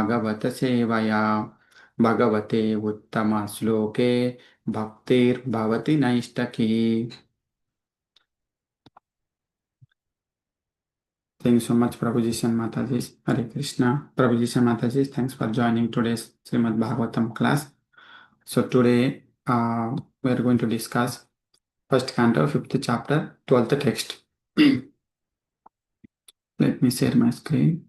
भागवत सेवया भगवते उत्तम श्लोके भक्तिर्भवति नैष्टकी. Thank you so much, Prabhuji and Mataji. Hare Krishna. Prabhuji and Mataji, thanks for joining today's Srimad Bhagavatam class. So today we are going to discuss first canto, fifth chapter, 12th text. Let me share my screen.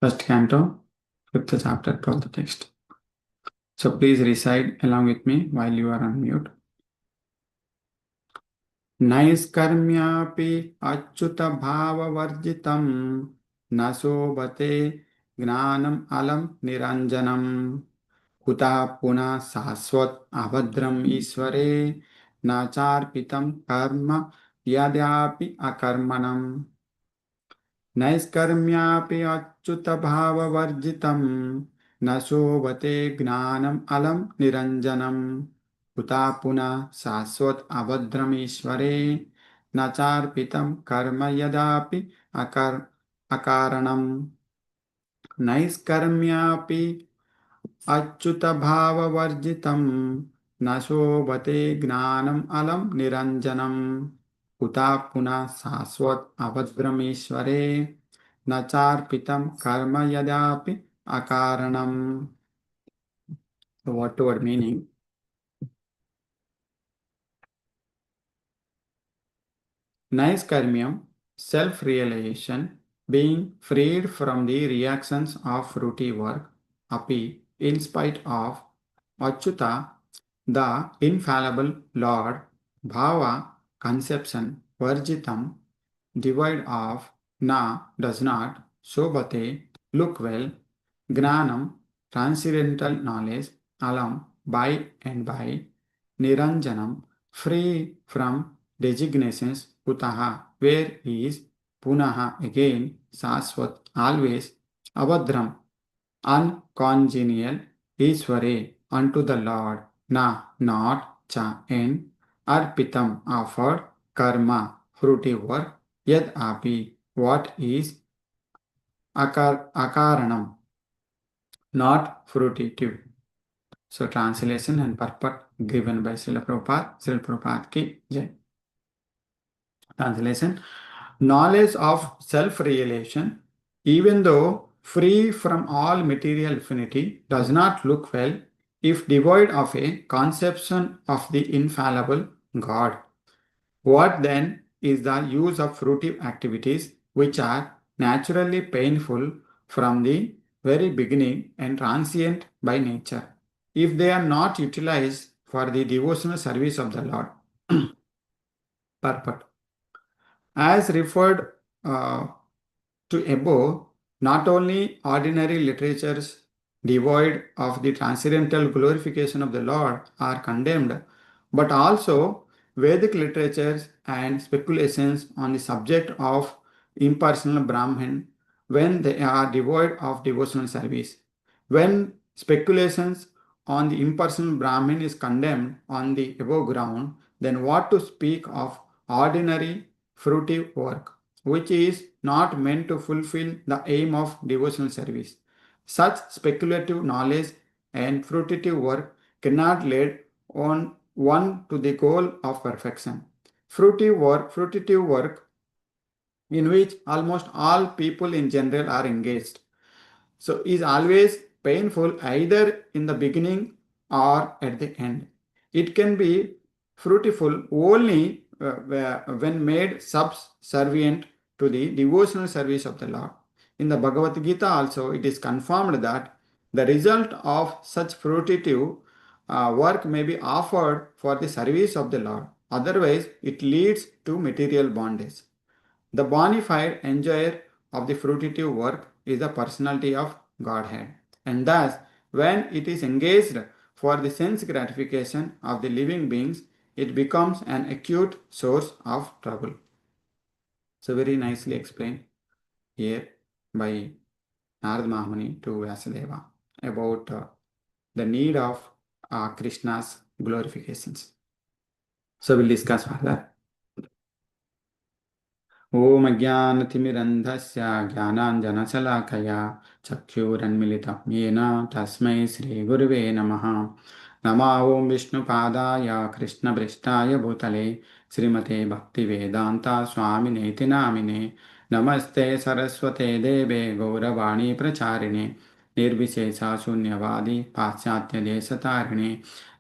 First canto, fifth chapter, 12th text. So please recite along with me while you are on mute. नैष्कर्म्यापि अच्युतभाववर्जितं न शोभते ज्ञानम् अलम् निरञ्जनम् कुतः पुनः शाश्वत अभद्रम् ईश्वरे न चार्पितं कर्म यद्यापि अकर्मणम् नैष्कर्म्यापि अच्युतभाववर्जितं न शोभते ज्ञानम् अलम् निरञ्जनम् कुतः पुनः शाश्वत अभद्रमीश्वरे न चार्पितं कर्म यदापि अकारणम् नैष्कर्म्यापि अच्युतभाववर्जितं न शोभते ज्ञानम् अलम् निरञ्जनम् कुतः पुनः शाश्वत अभद्रमीश्वरे न चार्पितं कर्म यदापि अकारणम्. What word meaning? Naiskarmyam, self-realization, being freed from the reactions of fruity work, api, in spite of, Achyuta, the infallible Lord, bhava, conception, varjitam, devoid of, na, does not, shobhate, look well, gnanam, transcendental knowledge, alam, by and by, niranjanam, free from designations, kutaha, where is, punaha, again, saswat, always, abhadram, uncongenial, Ishvare, unto the Lord, na, not, cha, and arpitam, offered, karma, fruity work, yad api, what is, akaranam, not fruitive. So translation and purport given by Srila Prabhupada. Srila Prabhupada ki jai. Translation: knowledge of self-realization, even though free from all material affinity, does not look well if devoid of a conception of the infallible God. What then is the use of fruitive activities which are naturally painful from the very beginning and transient by nature, if they are not utilized for the devotional service of the Lord? Purport. As referred to above, not only ordinary literatures devoid of the transcendental glorification of the Lord are condemned, but also Vedic literatures and speculations on the subject of impersonal Brahman when they are devoid of devotional service. When speculations on the impersonal Brahman is condemned on the above ground, then what to speak of ordinary fruitive work, which is not meant to fulfill the aim of devotional service? Such speculative knowledge and fruitive work cannot lead on one to the goal of perfection. Fruitive work in which almost all people in general are engaged, so is always painful either in the beginning or at the end. It can be fruitful only when made subservient to the devotional service of the Lord. In the Bhagavad Gita also, it is confirmed that the result of such fruitive work may be offered for the service of the Lord. Otherwise, it leads to material bondage. The bona fide enjoyer of the fruitive work is the personality of Godhead, and thus, when it is engaged for the sense gratification of the living beings, it becomes an acute source of trouble. So, very nicely explained here by Narad Mahamuni to Vyasadeva about the need of Krishna's glorifications. So we'll discuss further. ॐ अज्ञानतिमिरन्धस्य ज्ञानाञ्जनशलाकया चक्षुरन्मिलितं येन तस्मै श्रीगुरुवे नमः। नमः ॐ विष्णुपादाय कृष्णपृष्ठाय भूतले श्रीमते भक्तिवेदान्ता स्वामिनेति नामिने। नमस्ते सरस्वते देवे गौरवाणी प्रचारिणे निर्विशेषा शून्यवादी पाश्चात्यदेशतारिणे।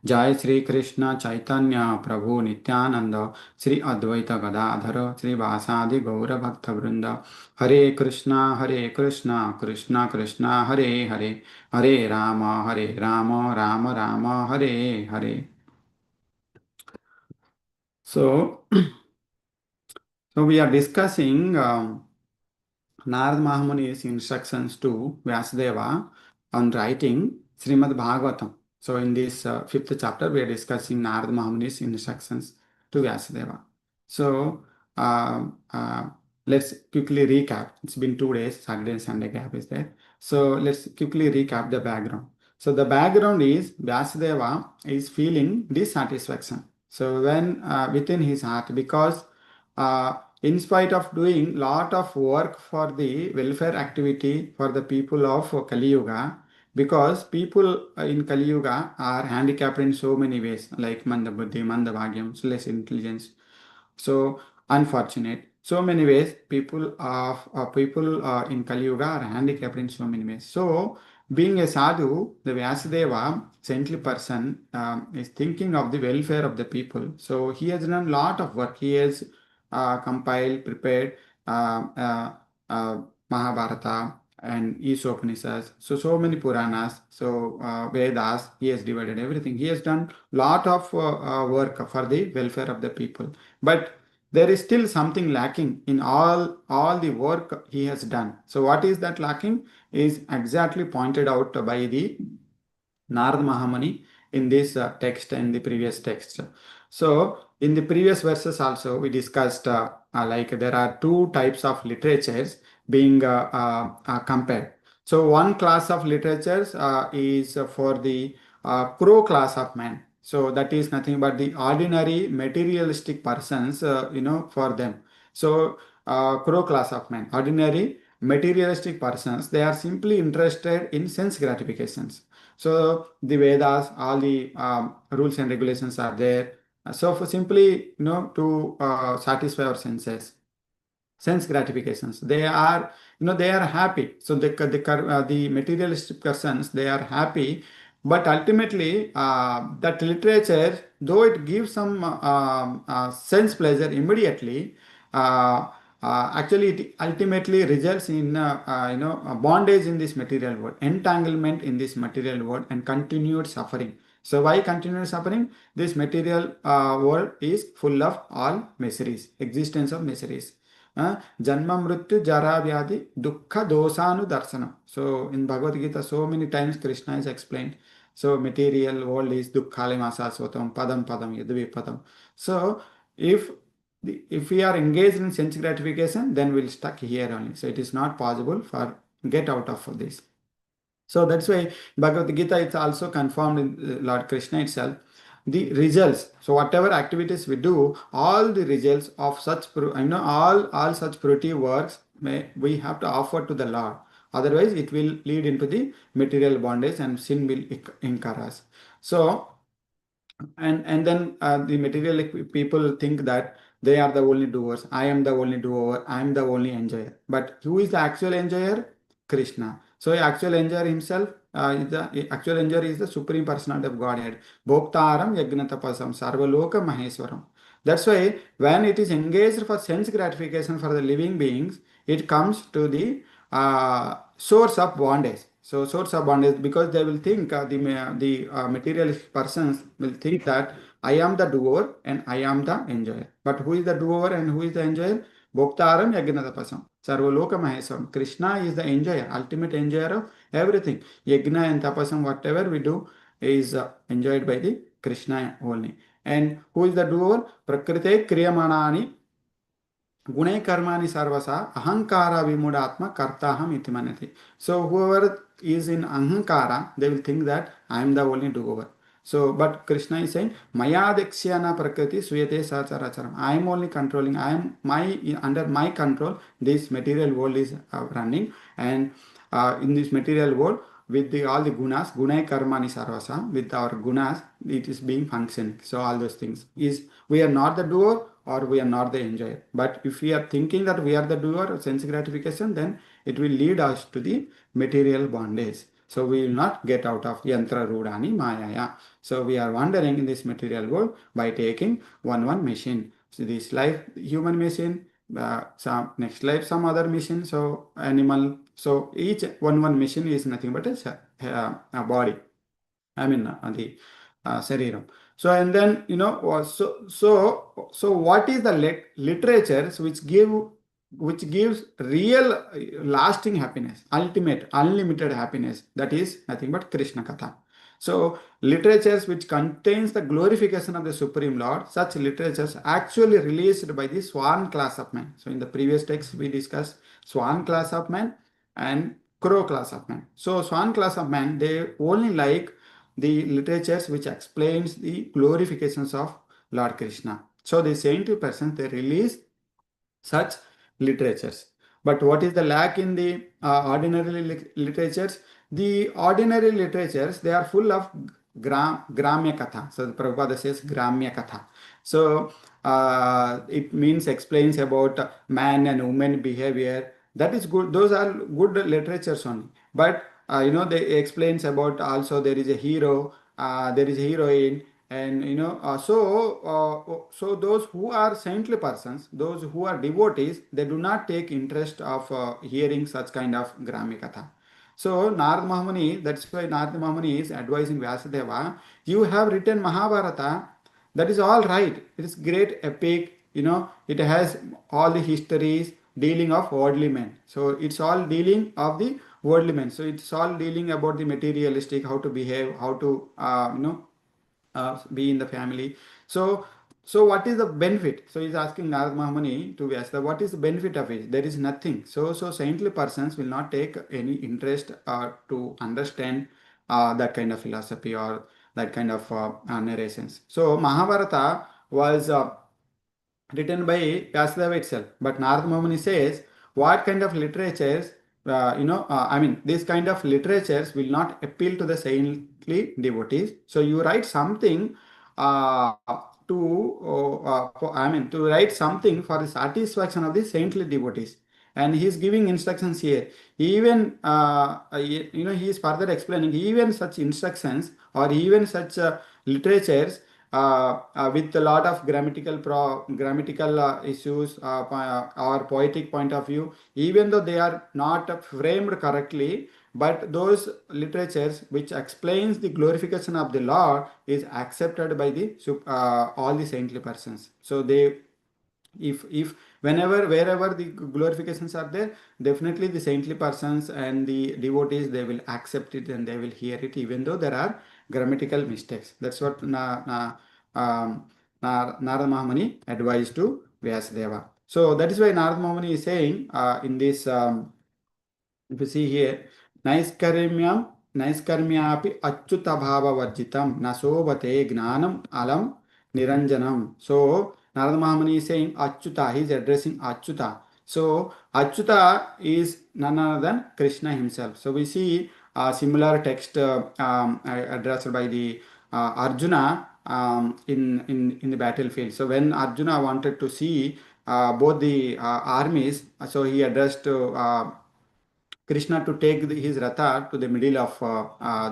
जय श्री कृष्ण चैतन्य प्रभु नित्यानंद श्री अद्वैत गदाधर श्रीवासादि गौरभक्तवृंद। हरे कृष्णा कृष्णा कृष्णा हरे हरे, हरे Ram Ram Ram Hare Hare. So, so we are discussing Narad Mahamuni's instructions to Vyasadeva on writing Srimad Bhagavatam. So in this fifth chapter, we are discussing Narad Mahamuni's instructions to Vyasadeva. So let's quickly recap. It's been 2 days, Saturday and Sunday gap is there. So let's quickly recap the background. So the background is Vyasadeva is feeling dissatisfaction. So when within his heart, because in spite of doing lot of work for the welfare activity for the people of Kali Yuga, because people in Kali Yuga are handicapped in so many ways, like Manda Buddhi, Manda Bhagyam, so less intelligence, so unfortunate. So many ways, people in Kali Yuga are handicapped in so many ways. So being a sadhu, the Vyasadeva, saintly person, is thinking of the welfare of the people. So he has done a lot of work. He has compiled, prepared Mahabharata and Upanishads. So many Puranas, so Vedas. He has divided everything. He has done lot of work for the welfare of the people. But there is still something lacking in all the work he has done. So what is that lacking is exactly pointed out by the Narad Mahamuni in this text and the previous text. So in the previous verses also we discussed like there are two types of literatures being compared. So one class of literatures is for the crow class of man. So that is nothing but the ordinary materialistic persons, for them. So crow class of man, ordinary materialistic persons, they are simply interested in sense gratifications. So the Vedas, all the rules and regulations are there. So for simply, to satisfy our senses, sense gratifications, they are, they are happy. So the materialistic persons, they are happy, but ultimately that literature, though it gives some sense pleasure immediately, uh, actually it ultimately results in a bondage in this material world, entanglement in this material world, and continued suffering. So why continued suffering? This material world is full of all miseries, existence of miseries. Janma Mrityu Jara Vyadi Dukkha Dosanu Darsanam. So in Bhagavad Gita, so many times Krishna is explained. So material world is Dukkhale Masasvatam, Padam Padam, Yadvi Padam. So if if we are engaged in sense gratification, then we'll stuck here only. So it is not possible for get out of this. So that's why Bhagavad Gita is also confirmed in Lord Krishna itself. The results. So whatever activities we do, all the results of such, all such productive works, we have to offer to the Lord. Otherwise, it will lead into the material bondage and sin will incur us. So and then the materialistic people think that they are the only doers. I am the only doer. I am the only enjoyer. But who is the actual enjoyer? Krishna. So the actual enjoyer himself, the actual enjoyer is the supreme personality of Godhead. Bhoktaram yagnatapasam sarvaloka maheswaram. That's why when it is engaged for sense gratification for the living beings, it comes to the source of bondage. So source of bondage, because they will think the materialistic persons will think that I am the doer and I am the enjoyer. But who is the doer and who is the enjoyer? Bhoktaram Yagnatapasam. Sarvaloka Maheswaram. Krishna is the enjoyer, ultimate enjoyer of everything. Yagna and tapasam, whatever we do, is enjoyed by the Krishna only. And who is the doer? Prakrite Kriyamanani Gune Karmani Sarvasa Ahankara Vimudatma Kartaham Itimanati. So whoever is in Ahankara, they will think that I am the only doer. So, but Krishna is saying, Maya Deksyana Prakriti Suyate Sacharacharam. I am only controlling, I am under my control, this material world is running, and in this material world, with all the gunas, gunai karmani sarvasa, with our gunas, it is being functioning. So all those things is, we are not the doer or we are not the enjoyer. But if we are thinking that we are the doer of sense gratification, then it will lead us to the material bondage. So we will not get out of yantra rudani mayaya. So we are wandering in this material world by taking one machine. So this life, human machine, some next life, some other machine. So animal. So each one machine is nothing but a body. I mean, the Sariram. So, and then, so what is the literatures which gives real lasting happiness, ultimate, unlimited happiness? That is nothing but Krishna Katha. So, literatures which contains the glorification of the Supreme Lord, such literatures actually released by the Swan class of men. So, in the previous text, we discussed Swan class of men and Crow class of men. So, Swan class of men, they only like the literatures which explains the glorifications of Lord Krishna. So the saintly persons, they release such literatures. But what is the lack in the ordinary literatures? The ordinary literatures, they are full of Gramya Katha. So the Prabhupada says Gramya Katha. So it means explains about man and woman behavior. That is good. Those are good literatures only. But they explains about also there is a hero, there is a heroine, and so those who are saintly persons, those who are devotees, they do not take interest of hearing such kind of Gramya Katha. So Narad Mahamuni, that's why Narad Mahamuni is advising Vyasadeva, you have written Mahabharata, that is all right. It is great epic, it has all the histories dealing of worldly men. So it's all dealing of the worldly men. So it's all dealing about the materialistic, how to behave, how to, be in the family. So what is the benefit? So he's asking Narad Mahamuni to Vyasa, what is the benefit of it? There is nothing. So saintly persons will not take any interest to understand that kind of philosophy or that kind of narrations. So Mahabharata was written by Vyasadeva itself. But Narad Mumuni says, what kind of literatures, these kind of literatures will not appeal to the saintly devotees. So you write something uh, to write something for the satisfaction of the saintly devotees. And he is giving instructions here. Even, he is further explaining, even such instructions or even such literatures with a lot of grammatical issues or poetic point of view, even though they are not framed correctly, but those literatures which explains the glorification of the Lord is accepted by the all the saintly persons. So they, if whenever wherever the glorifications are there, definitely the saintly persons and the devotees, they will accept it and they will hear it, even though there are grammatical mistakes. That's what Narada Mahamuni advised to Vyasadeva. So that is why Narada Mahamuni is saying in this if you see here, naiskарమ్యాపి achyutabhava na sobhate gnanam alam niranjanam. So Narada Mahamuni is saying Achyuta, he is addressing Achyuta. So Achyuta is none other than Krishna himself. So we see a similar text addressed by the Arjuna in the battlefield. So when Arjuna wanted to see both the armies, so he addressed Krishna to take his ratha to the middle of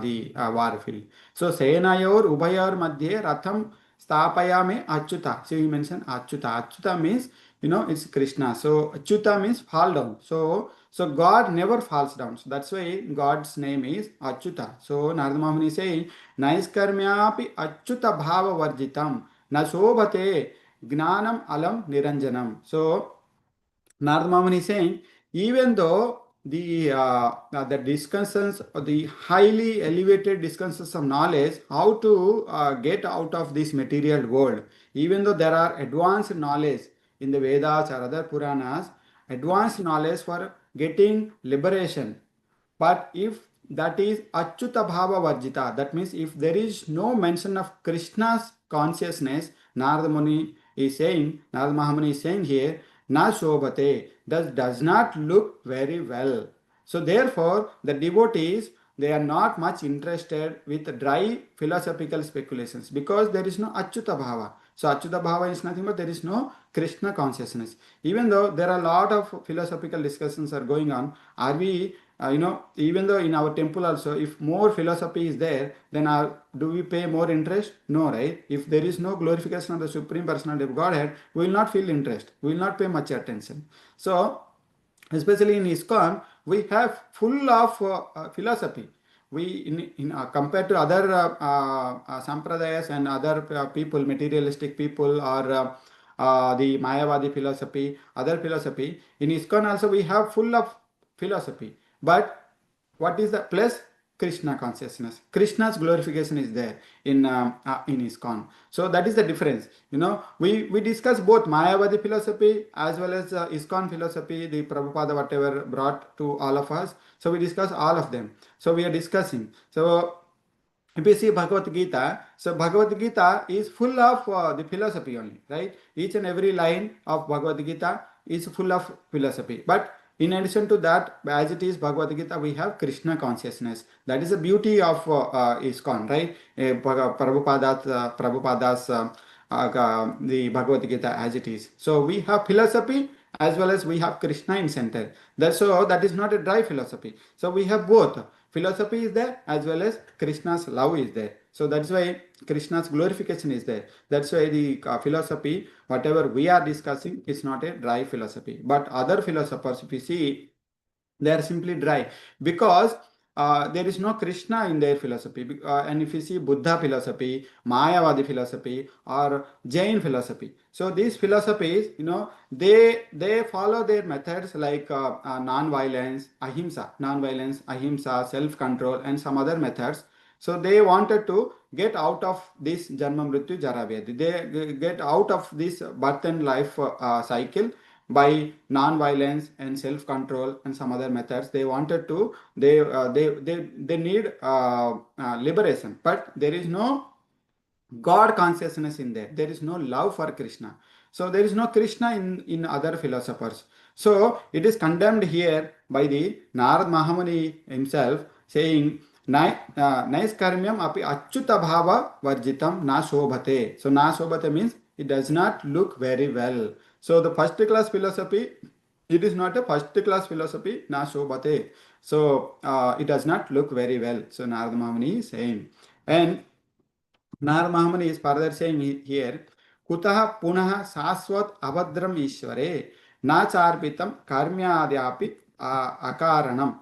the war field. So Senayor Ubayor Madhye Ratham Stapayame Achyuta. So he mentioned Achyuta. Achyuta means, it's Krishna. So Achyuta means fall down. So God never falls down. So that's why God's name is Achyuta. So Narada Mahamuni is saying, Naiskarmyapi Achyuta Bhava Varjitam Na Sobhate Gnanam Alam Niranjanam. So Narada Mahamuni is saying, even though the discussions, the highly elevated discussions of knowledge, how to get out of this material world, even though there are advanced knowledge in the Vedas or other Puranas, advanced knowledge for getting liberation. But if that is Achyuta Bhava Varjita. That means if there is no mention of Krishna's consciousness, Narada Mahamuni is saying here, Na Shobhate, that does not look very well. So therefore, the devotees, they are not much interested with dry philosophical speculations because there is no Achyuta Bhava. So Achyuta Bhava is nothing but there is no Krishna consciousness. Even though there are a lot of philosophical discussions are going on, are we even though in our temple also, if more philosophy is there, then do we pay more interest? No, right? If there is no glorification of the Supreme Personality of Godhead, we will not feel interest. We will not pay much attention. So, especially in ISKCON, we have full of philosophy. We compared to other sampradayas and other people, materialistic people, or the Mayavadi philosophy, other philosophy. In ISKCON also we have full of philosophy. But what is the plus? Krishna consciousness. Krishna's glorification is there in ISKCON. So that is the difference. We discuss both Mayavadi philosophy as well as ISKCON philosophy, the Prabhupada whatever brought to all of us. So we discuss all of them. So we are discussing. So if you see Bhagavad Gita, so Bhagavad Gita is full of the philosophy only, right? Each and every line of Bhagavad Gita is full of philosophy. But in addition to that, as it is Bhagavad Gita, we have Krishna consciousness. That is the beauty of ISKCON, right? Prabhupada's the Bhagavad Gita as it is. So we have philosophy as well as we have Krishna in center. That is not a dry philosophy. So we have both. Philosophy is there as well as Krishna's love is there. So that's why Krishna's glorification is there. That's why the philosophy, whatever we are discussing, is not a dry philosophy. But other philosophers, if you see, they are simply dry because there is no Krishna in their philosophy. And if you see Buddha philosophy, Mayavadi philosophy, or Jain philosophy, so these philosophies, they follow their methods like non-violence, ahimsa, self-control, and some other methods. So they wanted to get out of this Janma Mrityu Jara Vyadhi. They get out of this birth and life cycle by non-violence and self-control and some other methods. They wanted to, they need liberation, but there is no God consciousness in there. There is no love for Krishna. So there is no Krishna in other philosophers. So it is condemned here by the Narad Mahamuni himself, saying Naiskarmyam api achyuta bhava varjitam na shobhate. So na shobhate means it does not look very well. So the first class philosophy, it is not a first class philosophy, na shobhate. So it does not look very well. So Narad Mahamuni is saying. And Narad Mahamuni is further saying here, Kutah punah saswat abhadram ishvare na charpitam karmyadyapi akaranam.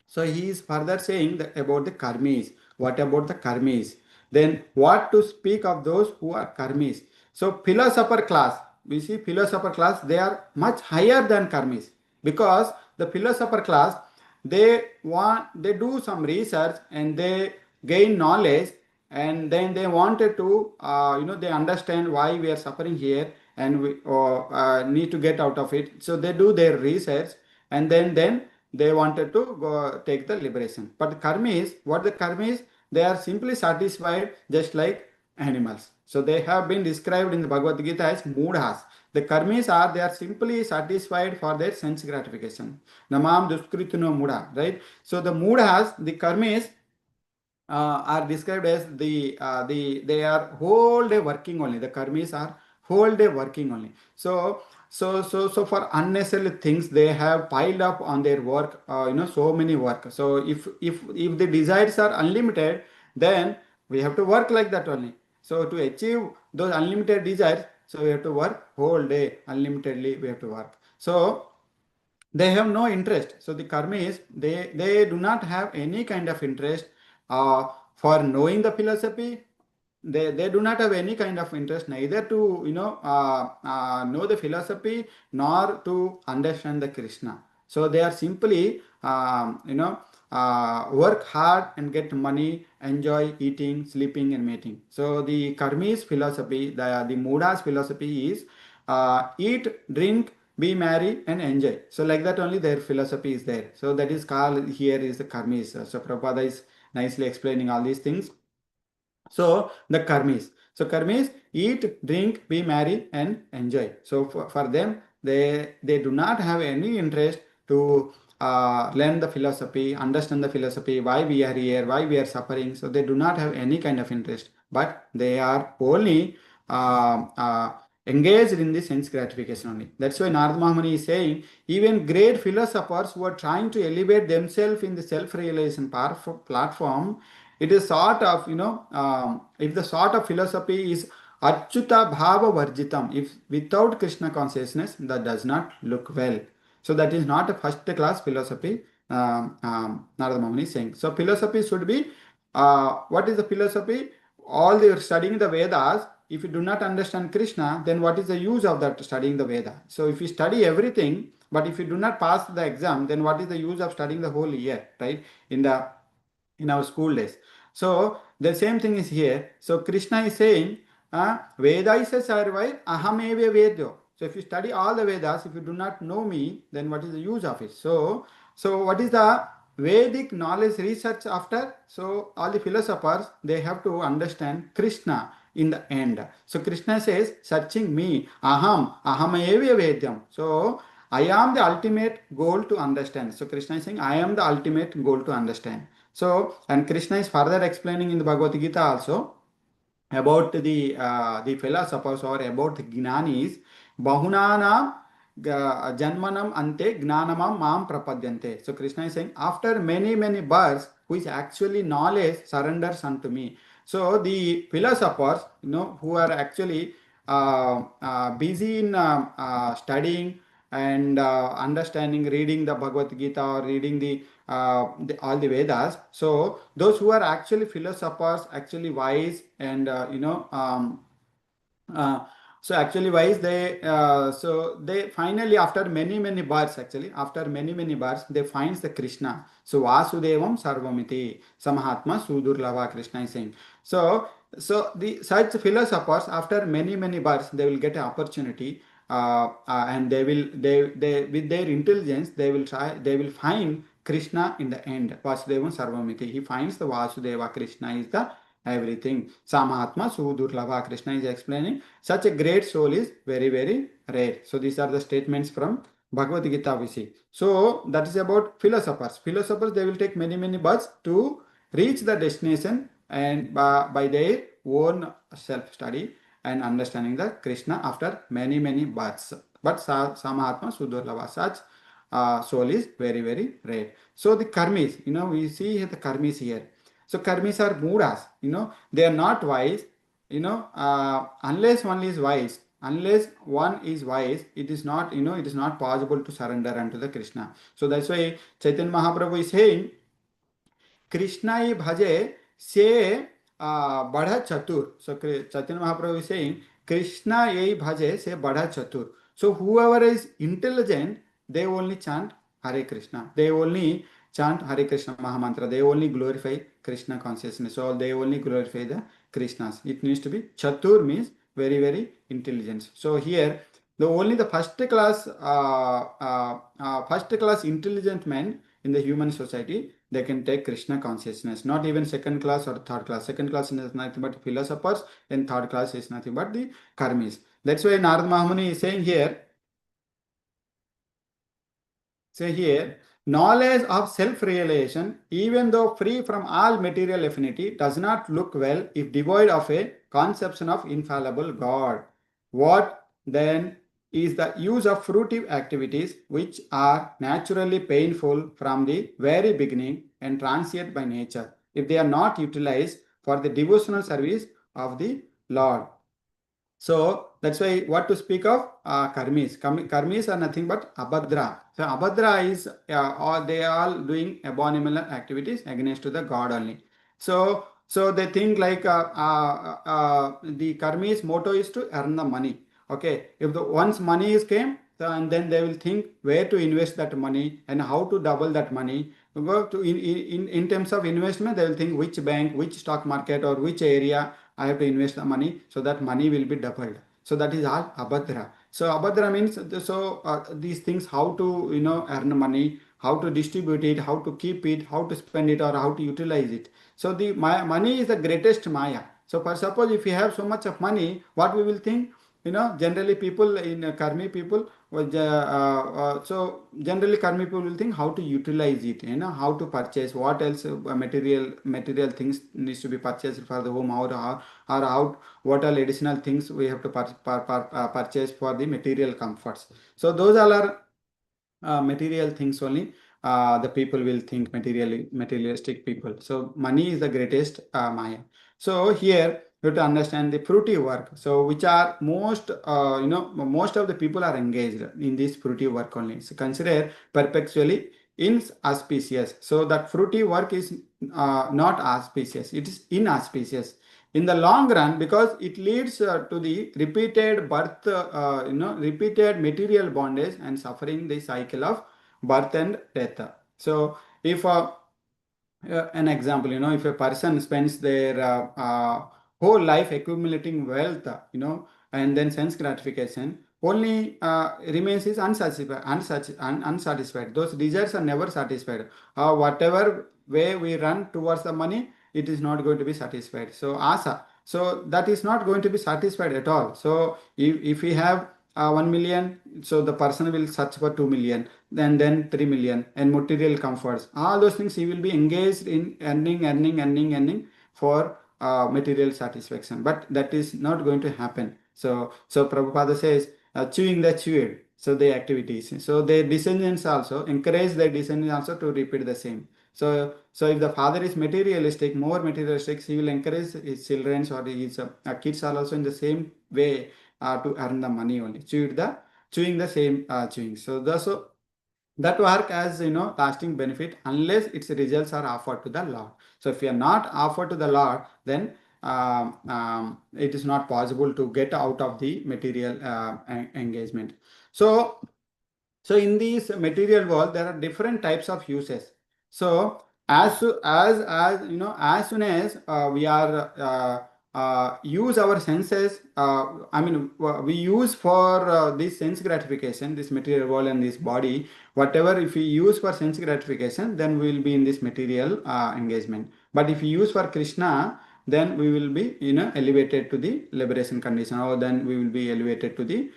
So he is further saying that about the karmis. What about the karmis? Then what to speak of those who are karmis? So philosopher class, we see philosopher class, they are much higher than karmis because the philosopher class, they do some research and they gain knowledge, and then they wanted to they understand why we are suffering here and we need to get out of it. So they do their research, and then they wanted to go take the liberation. But karmis, what the karmis, they are simply satisfied just like animals. So they have been described in the Bhagavad Gita as mudhas. The karmis they are simply satisfied for their sense gratification. Namam duskritino mudha, right? So the mudhas, the karmis, are described as they are whole day working only. The karmis are whole day working only. So for unnecessary things they have piled up on their work. So many work. So if the desires are unlimited, then we have to work like that only. So to achieve those unlimited desires, so we have to work whole day unlimitedly. We have to work. So they have no interest. So the karmis, they do not have any kind of interest for knowing the philosophy. They do not have any kind of interest neither to know the philosophy nor to understand the Krishna. So they are simply work hard and get money, enjoy eating, sleeping, and mating. So the karmis philosophy, the Muda's philosophy is eat, drink, be merry and enjoy. So like that only their philosophy is there. So that is called here is the karmis. So Prabhupada is nicely explaining all these things. So the karmis. So karmis eat, drink, be merry, and enjoy. So for them, they do not have any interest to learn the philosophy, understand the philosophy, why we are here, why we are suffering. So they do not have any kind of interest, but they are only engaged in the sense gratification only. That's why Narada Mahamuni is saying even great philosophers who are trying to elevate themselves in the self-realization platform, it is sort of, if the sort of philosophy is Achyuta Bhava Varjitam, if without Krishna consciousness, that does not look well. So that is not a first class philosophy, Narada Muni is saying. So philosophy should be, what is the philosophy? All the studying the Vedas, if you do not understand Krishna, then what is the use of that studying the Veda? So if you study everything, but if you do not pass the exam, then what is the use of studying the whole year, right? In our school days. So the same thing is here. So Krishna is saying, Veda is a survive, ahameva vedyo. So if you study all the Vedas, if you do not know me, then what is the use of it? So what is the Vedic knowledge research after? So all the philosophers, they have to understand Krishna in the end. So Krishna says, searching me, ahameva vedyam. So I am the ultimate goal to understand. So Krishna is saying, I am the ultimate goal to understand. So, and Krishna is further explaining in the Bhagavad Gita also about the philosophers or about the jnanis, bahunanam janmanam ante gnanamam mam prapadyante. So Krishna is saying, after many births, who is actually knowledge surrenders unto me. So the philosophers, who are actually busy in studying and understanding, reading the Bhagavad Gita or reading all the Vedas. So those who are actually philosophers, actually wise, and uh, so actually wise, they finally after many births, actually after many births, they finds the Krishna. So Vasudevam Sarvamiti Samahatma Sudurlava, Krishna is saying. So the such philosophers after many births, they will get an opportunity, and they with their intelligence they will find Krishna in the end. Vasudevam Sarvamiti. He finds the Vasudeva. Krishna is the everything. Samahatma Sudurlava. Krishna is explaining such a great soul is very rare. So these are the statements from Bhagavad Gita we see. So that is about philosophers. Philosophers, they will take many births to reach the destination, and by their own self study and understanding the Krishna after many births. But Samahatma Sudurlava, such soul is very rare. So the karmis, we see the karmis here. So karmis are mudas, they are not wise, unless one is wise. Unless one is wise, it is not, it is not possible to surrender unto the Krishna. So that's why Chaitanya Mahaprabhu is saying, Krishna hi bhaje se badha chatur. So Chaitanya Mahaprabhu is saying, Krishna hi bhaje se badha chatur. So whoever is intelligent, they only chant Hare Krishna. They only chant Hare Krishna Mahamantra. They only glorify Krishna consciousness. So they only glorify the Krishnas. It needs to be chatur means very intelligent. So here the first class intelligent men in the human society, they can take Krishna consciousness. Not even second class or third class. Second class is nothing but philosophers, and third class is nothing but the karmis. That's why Narada Mahamuni is saying here. Say here, knowledge of self-realization, even though free from all material affinity, does not look well if devoid of a conception of infallible God. What then is the use of fruitive activities which are naturally painful from the very beginning and transient by nature, if they are not utilized for the devotional service of the Lord? So that's why what to speak of karmis. Karmis are nothing but abhadra. So abhadra is they are all doing abominable activities against to the God only. So they think like the karmis motto is to earn the money. Okay, if the once money is came, so, and then they will think where to invest that money and how to double that money. Go to in terms of investment, they will think which bank, which stock market, or which area I have to invest the money, so that money will be doubled. So that is all abhadra. So abhadra means these things, how to earn money, how to distribute it, how to keep it, how to spend it, or how to utilize it. So the money is the greatest maya. So for suppose if you have so much of money, what we will think? Generally people in karmi people so generally karmi people will think how to utilize it, how to purchase, what else material things needs to be purchased for the home, or how, what all additional things we have to purchase for the material comforts. So those all are material things only. The people will think materialistic people. So money is the greatest maya. So here you have to understand the fruitive work. So which are most most of the people are engaged in this fruitive work only. So consider perpetually inauspicious. So that fruitive work is not auspicious. It is inauspicious in the long run, because it leads to the repeated birth, repeated material bondage and suffering, the cycle of birth and death. So if an example, if a person spends their whole life accumulating wealth, and then sense gratification only remains is unsatisfied. Those desires are never satisfied. Whatever way we run towards the money, it is not going to be satisfied. So asa, so that is not going to be satisfied at all. So if we have 1 million, so the person will search for 2 million, then 3 million, and material comforts, all those things he will be engaged in earning for material satisfaction, but that is not going to happen. So Prabhupada says, chewing the chewed, so the activities, so their descendants also encourage their descendants also to repeat the same. So if the father is materialistic, more materialistic, he will encourage his children or his kids are also in the same way to earn the money only, chewing the same chewing. So that work has lasting benefit unless its results are offered to the Lord. So if you are not offered to the Lord, then it is not possible to get out of the material engagement. So in this material world, there are different types of uses. So as soon as we are use our senses, we use for this sense gratification, this material world and this body, whatever if we use for sense gratification, then we will be in this material engagement. But if we use for Krishna, then we will be elevated to the liberation condition, or then we will be elevated to the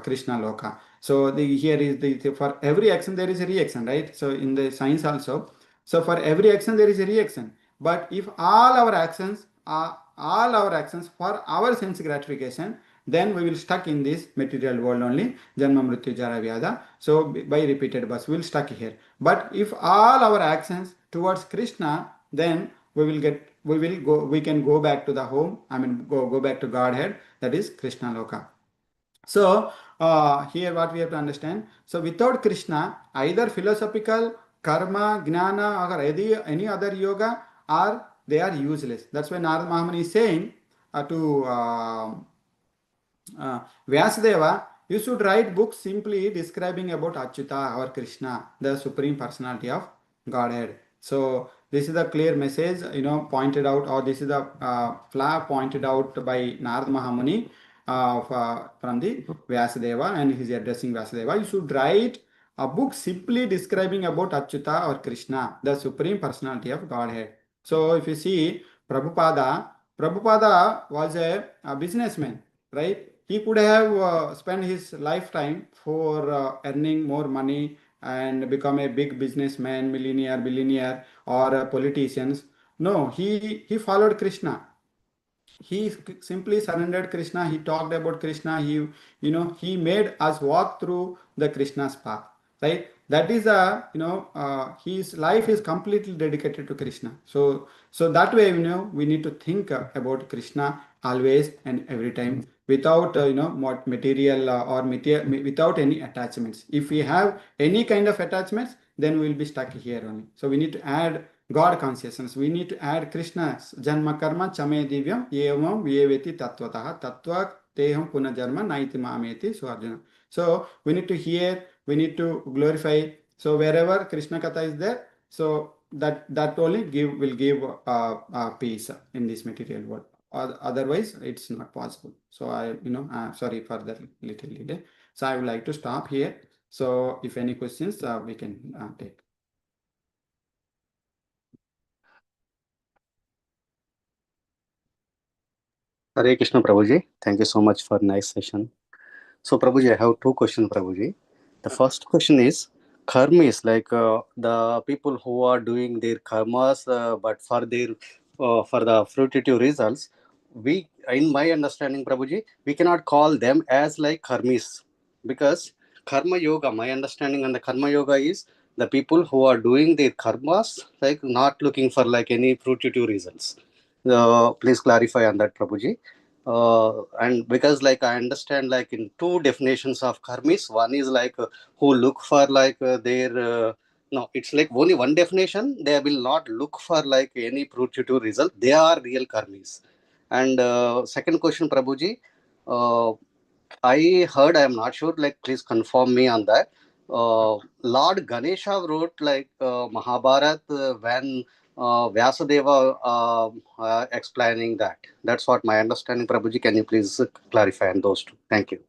Krishna loka. So here is for every action there is a reaction, right? So in the science also, so for every action there is a reaction. But if all our actions for our sense gratification, then we will stuck in this material world only, janma mrityu jara vyada. So by repeated births we will stuck here. But if all our actions towards Krishna, then we can go back to the home, go back to Godhead, that is Krishna loka. So here what we have to understand, so without Krishna, either philosophical, karma, gnana, or any other yoga, are they are useless. That's why Narada Mahamuni is saying to Vyasadeva, you should write books simply describing about Achyuta or Krishna, the Supreme Personality of Godhead. So this is the clear message, pointed out, or this is the flaw pointed out by Narada Mahamuni from the Vyasadeva, and he is addressing Vyasadeva. You should write a book simply describing about Achyuta or Krishna, the Supreme Personality of Godhead. So if you see Prabhupada was a businessman, right? He could have spent his lifetime for earning more money and become a big businessman, millionaire, billionaire, or politicians. No, he followed Krishna. He simply surrendered Krishna. He talked about Krishna. He made us walk through the Krishna's path, right? That is his life is completely dedicated to Krishna. So that way, we need to think about Krishna always and every time, without material without any attachments. If we have any kind of attachments, then we will be stuck here only. So we need to add God consciousness. We need to add Krishna's Janma Karma Chame Divyam Yevam Vyeveti Tattvataha Tattva Teham Punajarma Naiti Mameti. So Arjuna. So we need to hear, we need to glorify. So wherever Krishna Katha is there, so that only will give peace in this material world. Otherwise it's not possible. So sorry for the little delay. So I would like to stop here. So if any questions, we can take. Hare Krishna, Prabhuji. Thank you so much for nice session. So, Prabhuji, I have two questions, Prabhuji. The first question is, karma is like the people who are doing their karmas, but for the fruitive results. We, in my understanding, Prabhuji, we cannot call them as like karmis, because karma yoga. My understanding on the karma yoga is the people who are doing their karmas, like not looking for like any fruitive results. Please clarify on that, Prabhuji. And because like I understand like in two definitions of karmis, one is like who look for like their no, it's like only one definition. They will not look for like any fruitive result. They are real karmis. And second question, Prabhuji, uh, I heard, I am not sure, like please confirm me on that. Lord Ganesha wrote like Mahabharat when Vyasadeva explaining that. That's what my understanding, Prabhuji. Can you please clarify on those two? Thank you.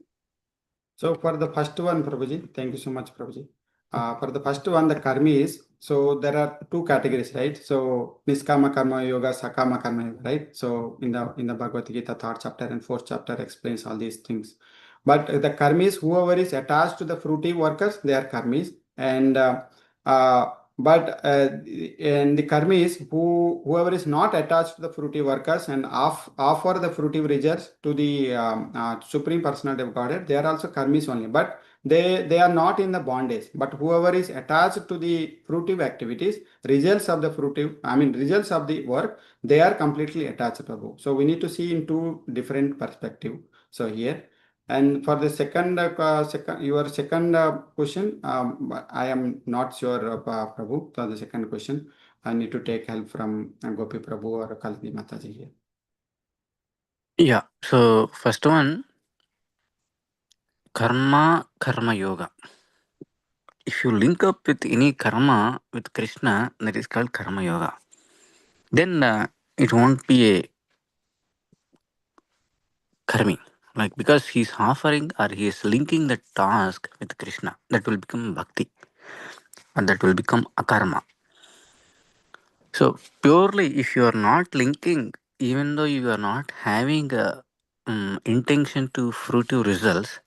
So for the first one, Prabhuji, thank you so much, Prabhuji. For the first one, the karmis. So there are two categories, right? So niskama karma yoga, sakama karma yoga, right? So in the Bhagavad Gita, third chapter and fourth chapter explains all these things. But the karmis, whoever is attached to the fruitive workers, they are karmis, and uh, but and the karmis whoever is not attached to the fruitive workers and offer the fruitive results to the supreme personality of Godhead, they are also karmis only. But they are not in the bondage. But whoever is attached to the fruitive activities, results of the fruitive, I mean results of the work, they are completely attached to above. So we need to see in two different perspective. So here. And for the your second question, I am not sure, Prabhu. For the second question, I need to take help from Gopi Prabhu or Kalini Mataji here. Yeah. So first one, karma yoga. If you link up with any karma with Krishna, that is called karma yoga. Then it won't be a karmi. Like because he's offering or he is linking the task with Krishna, that will become bhakti, and that will become akarma. So purely, if you are not linking, even though you are not having a intention to fruitive results,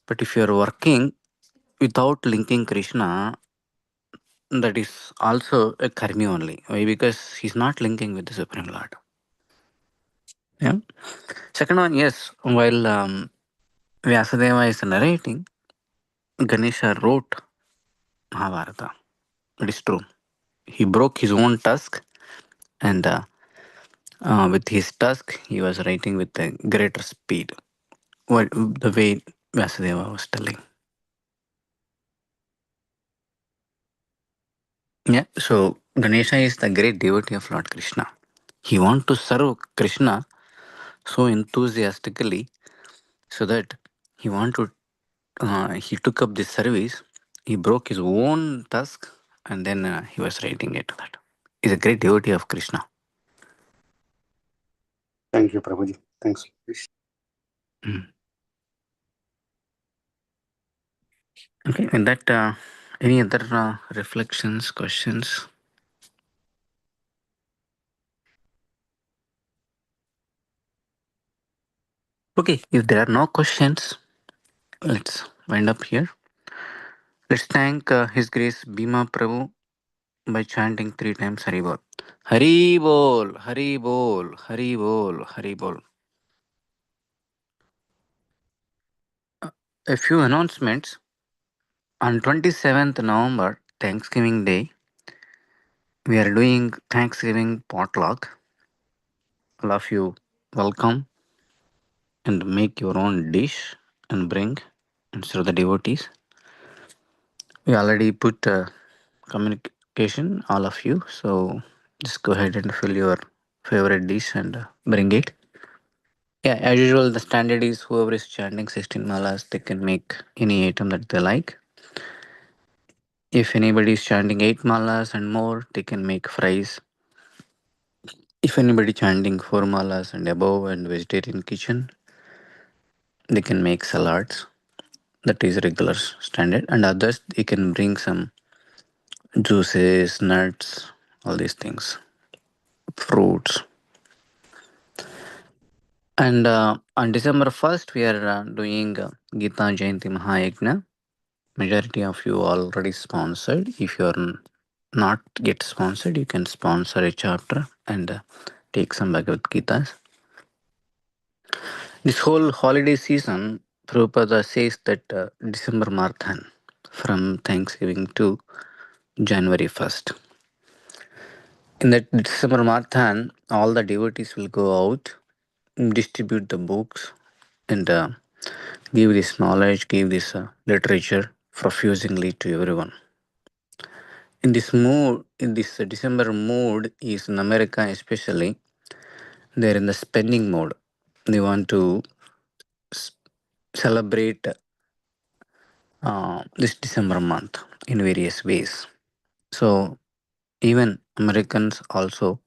but if you are working without linking Krishna, that is also a karmi only. Why? Because he's not linking with the Supreme Lord. Yeah. Second one, yes. While Vyasadeva is narrating, Ganesha wrote Mahabharata. It is true. He broke his own tusk, and with his tusk, he was writing with a greater speed. What the way Vyasadeva was telling. Yeah. So Ganesha is the great devotee of Lord Krishna. He wants to serve Krishna so enthusiastically, so that he want to. He took up this service. He broke his own tusk, and then he was writing it. That he's a great devotee of Krishna. Thank you, Prabhuji. Thanks. Mm. Okay. And that any other reflections, questions? Okay. If there are no questions, let's wind up here. Let's thank His Grace Bhima Prabhu by chanting 3 times Hari Bol. Hari Bol, Hari Bol, Hari Bol, Hari Bol. A few announcements. On 27th November, Thanksgiving Day, we are doing Thanksgiving potluck. All of you welcome and make your own dish and bring instead of the devotees. We already put communication, all of you. So just go ahead and fill your favorite dish and bring it. Yeah, as usual, the standard is whoever is chanting 16 malas, they can make any item that they like. If anybody is chanting 8 malas and more, they can make fries. If anybody chanting formulas and above and vegetarian kitchen, they can make salads. That is regular standard. And others, they can bring some juices, nuts, all these things, fruits. And on December 1st, we are doing Gita Jayanti Mahayagna. Majority of you already sponsored. If you are not yet sponsored, you can sponsor a chapter and take some Bhagavad Gitas. This whole holiday season, Prabhupada says that December Marathon from Thanksgiving to January 1st. In that December Marathon, all the devotees will go out, distribute the books, and give this knowledge, give this literature profusely to everyone. In this mood, in this December mood, is in America especially, they're in the spending mode. They want to celebrate this December month in various ways. So even Americans also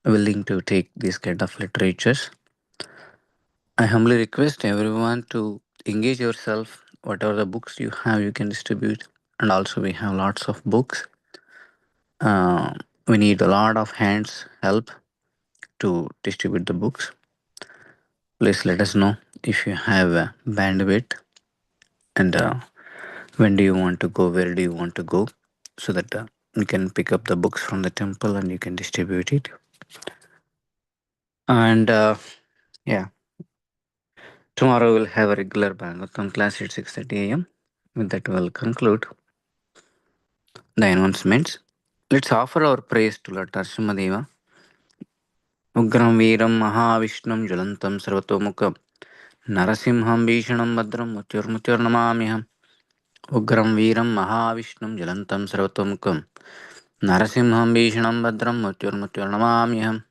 willing to take these kind of literatures. I humbly request everyone to engage yourself. Whatever the books you have, you can distribute. And also we have lots of books. We need a lot of hands help to distribute the books. Please let us know if you have a bandwidth and when do you want to go, where do you want to go, so that you can pick up the books from the temple and you can distribute it. And yeah, tomorrow we'll have a regular Bhagavatam class at 6:30 a.m. With that, we'll conclude the announcements. Let's offer our praise to Lord Narasimhadeva. Ugram Veeram Mahavishणुं Jwalantam Sarvatomukham Narasimham Bhishणं Bhadram Murtyurnamamiham. Ugram Veeram Mahavishणुं Jwalantam Sarvatomukham Narasimham Bhishणं Bhadram Murtyurnamamiham.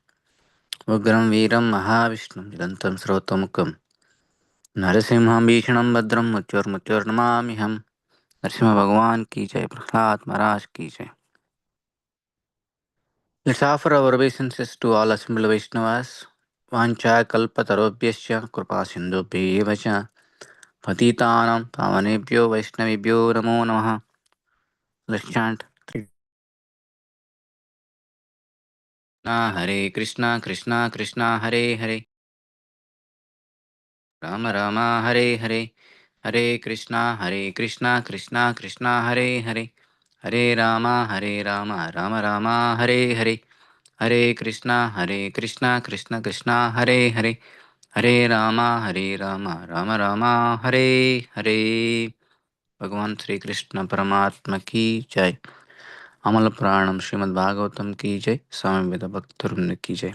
Ugram Veeram Mahavishणुं Jwalantam Sarvatomukham Narasimham Bhishणं Bhadram Murtyurnamamiham. Narasimha भगवान की जय, प्रहलाद महाराज की जय. Let's offer our obeisances to all assembled Vaishnavas. Vancha kalpatarobhyasya kripa sindhubhyo vacha patitanam pavanebhyo vaishnavibhyo namo namaha. Let's chant. Hare Krishna, Krishna Krishna, Hare Hare, Rama Rama, Hare Hare, Hare Krishna, Krishna Krishna, Hare Hare, Hare Rama, Rama Rama, Hare Hare. Hare Krishna, Krishna Krishna, Hare Hare, Hare Rama, Rama Rama, Hare Hare. Bhagavan Sri Krishna Paramatma ki jai. Amal Pranam Srimad Bhagavatam ki jai. Swami Veda Bhaktarvrinda ki jai.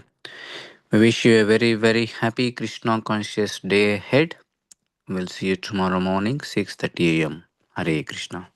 We wish you a very, very happy Krishna conscious day ahead. We'll see you tomorrow morning, 6:30 a.m. Hare Krishna.